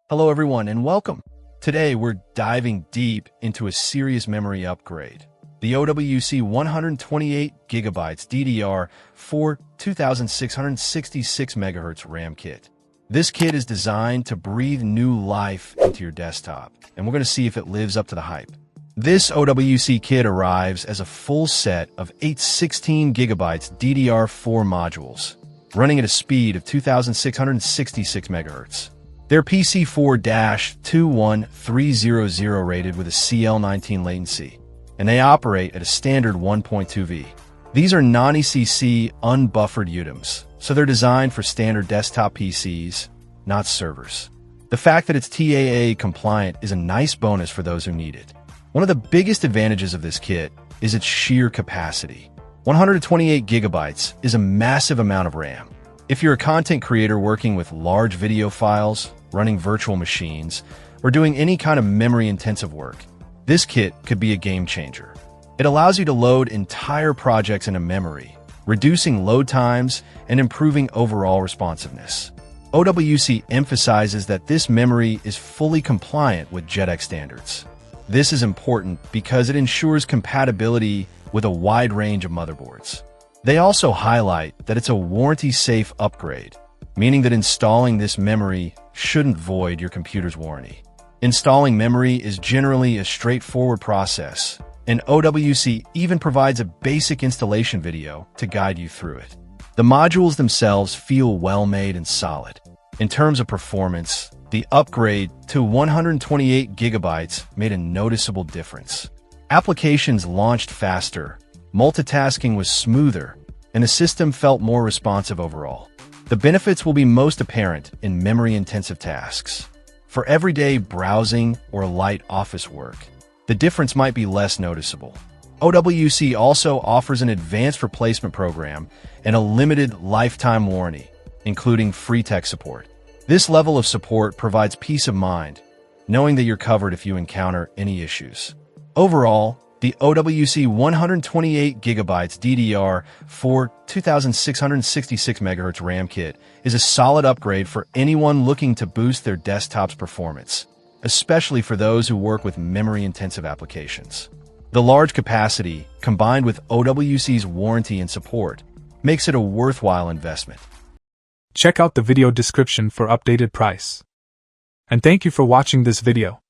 Hello everyone and welcome. Today we're diving deep into a serious memory upgrade. The OWC 128GB DDR4 2666 MHz RAM kit. This kit is designed to breathe new life into your desktop, and we're going to see if it lives up to the hype. This OWC kit arrives as a full set of 8 16GB DDR4 modules, running at a speed of 2666 MHz. They're PC4-21300 rated with a CL19 latency, and they operate at a standard 1.2V. These are non-ECC unbuffered UDIMs, so they're designed for standard desktop PCs, not servers. The fact that it's TAA compliant is a nice bonus for those who need it. One of the biggest advantages of this kit is its sheer capacity. 128 gigabytes is a massive amount of RAM. If you're a content creator working with large video files, running virtual machines, or doing any kind of memory-intensive work, this kit could be a game changer. It allows you to load entire projects into memory, reducing load times and improving overall responsiveness. OWC emphasizes that this memory is fully compliant with JEDEC standards. This is important because it ensures compatibility with a wide range of motherboards. They also highlight that it's a warranty-safe upgrade, meaning that installing this memory shouldn't void your computer's warranty. Installing memory is generally a straightforward process, and OWC even provides a basic installation video to guide you through it. The modules themselves feel well-made and solid. In terms of performance, the upgrade to 128 gigabytes made a noticeable difference. Applications launched faster, multitasking was smoother, and the system felt more responsive overall. The benefits will be most apparent in memory-intensive tasks. For everyday browsing or light office work, the difference might be less noticeable. OWC also offers an advanced replacement program and a limited lifetime warranty, including free tech support. This level of support provides peace of mind, knowing that you're covered if you encounter any issues. Overall, the OWC 128GB DDR4 2666 MHz RAM kit is a solid upgrade for anyone looking to boost their desktop's performance, especially for those who work with memory-intensive applications. The large capacity, combined with OWC's warranty and support, makes it a worthwhile investment. Check out the video description for updated price. And thank you for watching this video.